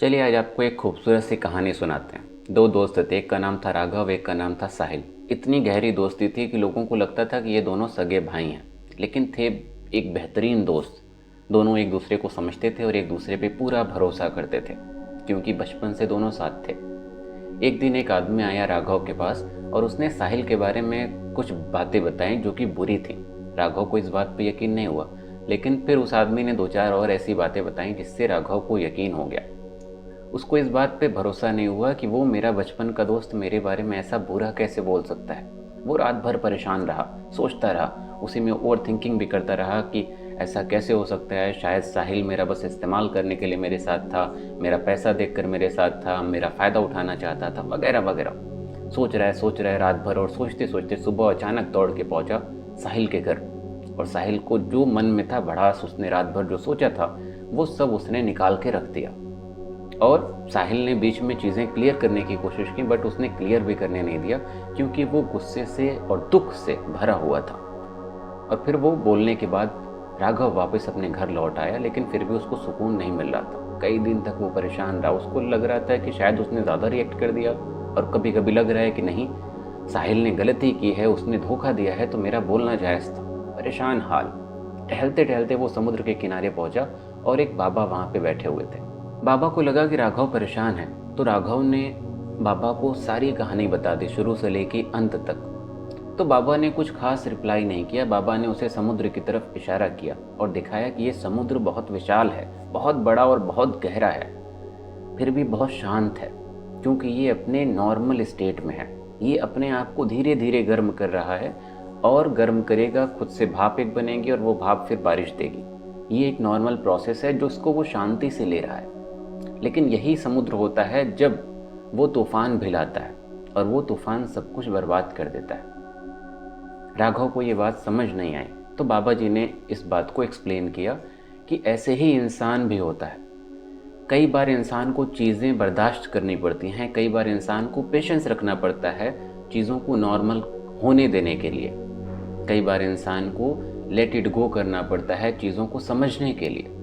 चलिए आज आपको एक खूबसूरत सी कहानी सुनाते हैं। दो दोस्त थे, एक का नाम था राघव, एक का नाम था साहिल। इतनी गहरी दोस्ती थी कि लोगों को लगता था कि ये दोनों सगे भाई हैं, लेकिन थे एक बेहतरीन दोस्त। दोनों एक दूसरे को समझते थे और एक दूसरे पे पूरा भरोसा करते थे, क्योंकि बचपन से दोनों साथ थे। एक दिन एक आदमी आया राघव के पास और उसने साहिल के बारे में कुछ बातें बताई जो कि बुरी थी। राघव को इस बात पर यकीन नहीं हुआ, लेकिन फिर उस आदमी ने दो चार और ऐसी बातें बताई जिससे राघव को यकीन हो गया। उसको इस बात पे भरोसा नहीं हुआ कि वो मेरा बचपन का दोस्त मेरे बारे में ऐसा बुरा कैसे बोल सकता है। वो रात भर परेशान रहा, सोचता रहा, उसी में ओवर थिंकिंग भी करता रहा कि ऐसा कैसे हो सकता है। शायद साहिल मेरा बस इस्तेमाल करने के लिए मेरे साथ था, मेरा पैसा देखकर मेरे साथ था, मेरा फ़ायदा उठाना चाहता था, वगैरह वगैरह। सोच रहा है रात भर, और सोचते सोचते सुबह अचानक दौड़ के पहुंचा साहिल के घर। और साहिल को जो मन में था भड़ास, उसने रात भर जो सोचा था वो सब उसने निकाल के रख दिया। और साहिल ने बीच में चीज़ें क्लियर करने की कोशिश की, बट उसने क्लियर भी करने नहीं दिया, क्योंकि वो गुस्से से और दुख से भरा हुआ था। और फिर वो बोलने के बाद राघव वापस अपने घर लौट आया, लेकिन फिर भी उसको सुकून नहीं मिल रहा था। कई दिन तक वो परेशान रहा। उसको लग रहा था कि शायद उसने ज़्यादा रिएक्ट कर दिया, और कभी कभी लग रहा है कि नहीं, साहिल ने गलती की है, उसने धोखा दिया है, तो मेरा बोलना जायज़ था। परेशान हाल टहलते टहलते वो समुद्र के किनारे पहुंचा और एक बाबा वहाँ पे बैठे हुए थे। बाबा को लगा कि राघव परेशान है, तो राघव ने बाबा को सारी कहानी बता दी, शुरू से लेके अंत तक। तो बाबा ने कुछ खास रिप्लाई नहीं किया। बाबा ने उसे समुद्र की तरफ इशारा किया और दिखाया कि ये समुद्र बहुत विशाल है, बहुत बड़ा और बहुत गहरा है, फिर भी बहुत शांत है, क्योंकि ये अपने नॉर्मल स्टेट में है। ये अपने आप को धीरे धीरे गर्म कर रहा है, और गर्म करेगा, खुद से भाप एक बनेगी और वो भाप फिर बारिश देगी। ये एक नॉर्मल प्रोसेस है जो उसको वो शांति से ले रहा है। लेकिन यही समुद्र होता है जब वो तूफान भिलाता है, और वो तूफान सब कुछ बर्बाद कर देता है। राघव को ये बात समझ नहीं आई, तो बाबा जी ने इस बात को एक्सप्लेन किया कि ऐसे ही इंसान भी होता है। कई बार इंसान को चीज़ें बर्दाश्त करनी पड़ती हैं, कई बार इंसान को पेशेंस रखना पड़ता है चीज़ों को नॉर्मल होने देने के लिए। कई बार इंसान को लेट इट गो करना पड़ता है चीज़ों को समझने के लिए।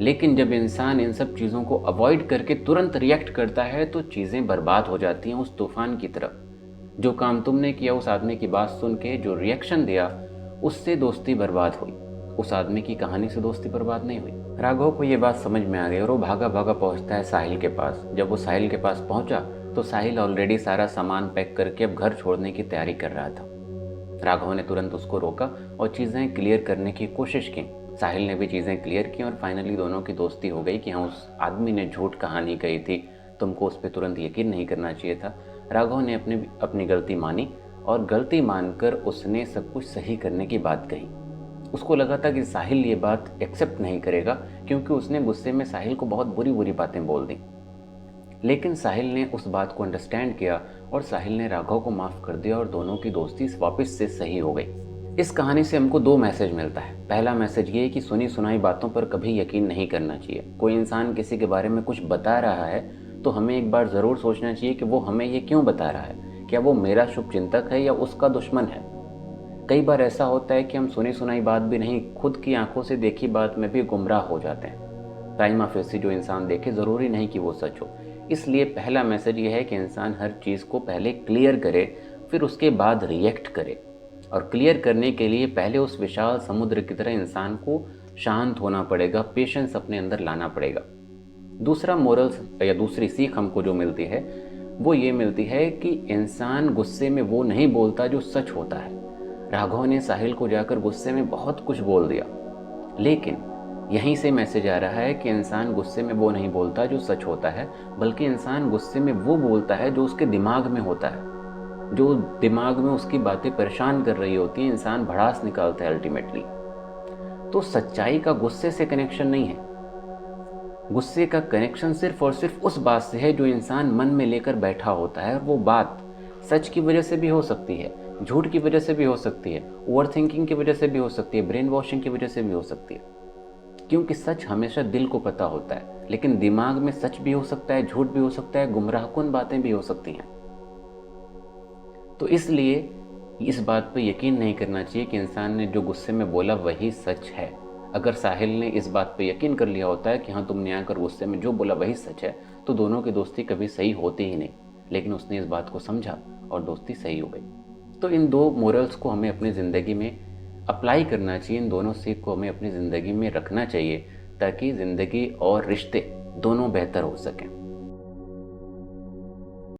लेकिन जब इंसान इन सब चीज़ों को अवॉइड करके तुरंत रिएक्ट करता है, तो चीज़ें बर्बाद हो जाती हैं उस तूफान की तरफ। जो काम तुमने किया, उस आदमी की बात सुन के जो रिएक्शन दिया, उससे दोस्ती बर्बाद हुई। उस आदमी की कहानी से दोस्ती बर्बाद नहीं हुई। राघव को ये बात समझ में आ गई और वो भागा भागा पहुंचता है साहिल के पास। जब वो साहिल के पास पहुंचा तो साहिल ऑलरेडी सारा सामान पैक करके अब घर छोड़ने की तैयारी कर रहा था। राघव ने तुरंत उसको रोका और चीज़ें क्लियर करने की कोशिश की। साहिल ने भी चीज़ें क्लियर की और फाइनली दोनों की दोस्ती हो गई कि हाँ, उस आदमी ने झूठ कहानी कही थी, तुमको उस पर तुरंत यकीन नहीं करना चाहिए था। राघव ने अपनी गलती मानी, और गलती मानकर उसने सब कुछ सही करने की बात कही। उसको लगा था कि साहिल ये बात एक्सेप्ट नहीं करेगा, क्योंकि उसने गुस्से में साहिल को बहुत बुरी बुरी बातें बोल दी। लेकिन साहिल ने उस बात को अंडरस्टैंड किया और साहिल ने राघव को माफ़ कर दिया, और दोनों की दोस्ती वापस से सही हो गई। इस कहानी से हमको दो मैसेज मिलता है। पहला मैसेज ये है कि सुनी सुनाई बातों पर कभी यकीन नहीं करना चाहिए। कोई इंसान किसी के बारे में कुछ बता रहा है तो हमें एक बार ज़रूर सोचना चाहिए कि वो हमें ये क्यों बता रहा है। क्या वो मेरा शुभचिंतक है या उसका दुश्मन है? कई बार ऐसा होता है कि हम सुनी सुनाई बात भी नहीं, खुद की आंखों से देखी बात में भी गुमराह हो जाते हैं। प्राइमा फेसी जो इंसान देखे, ज़रूरी नहीं कि वो सच हो। इसलिए पहला मैसेज ये है कि इंसान हर चीज़ को पहले क्लियर करे, फिर उसके बाद रिएक्ट करे। और क्लियर करने के लिए पहले उस विशाल समुद्र की तरह इंसान को शांत होना पड़ेगा, पेशेंस अपने अंदर लाना पड़ेगा। दूसरा मोरल्स या दूसरी सीख हमको जो मिलती है वो ये मिलती है कि इंसान गुस्से में वो नहीं बोलता जो सच होता है। राघव ने साहिल को जाकर गुस्से में बहुत कुछ बोल दिया, लेकिन यहीं से मैसेज आ रहा है कि इंसान गुस्से में वो नहीं बोलता जो सच होता है, बल्कि इंसान गुस्से में वो बोलता है जो उसके दिमाग में होता है। जो दिमाग में उसकी बातें परेशान कर रही होती हैं, इंसान भड़ास निकालता है अल्टीमेटली। तो सच्चाई का गुस्से से कनेक्शन नहीं है। गुस्से का कनेक्शन सिर्फ और सिर्फ उस बात से है जो इंसान मन में लेकर बैठा होता है, और वो बात सच की वजह से भी हो सकती है, झूठ की वजह से भी हो सकती है, ओवर थिंकिंग की वजह से भी हो सकती है, ब्रेन वॉशिंग की वजह से भी हो सकती है। क्योंकि सच हमेशा दिल को पता होता है, लेकिन दिमाग में सच भी हो सकता है, झूठ भी हो सकता है, गुमराहकुन बातें भी हो सकती हैं। तो इसलिए इस बात पर यकीन नहीं करना चाहिए कि इंसान ने जो गुस्से में बोला वही सच है। अगर साहिल ने इस बात पे यकीन कर लिया होता है कि हाँ तुमने आकर गुस्से में जो बोला वही सच है, तो दोनों की दोस्ती कभी सही होती ही नहीं। लेकिन उसने इस बात को समझा और दोस्ती सही हो गई। तो इन दो मोरल्स को हमें अपनी ज़िंदगी में अप्लाई करना चाहिए, इन दोनों सीख को हमें अपनी ज़िंदगी में रखना चाहिए, ताकि ज़िंदगी और रिश्ते दोनों बेहतर हो सकें।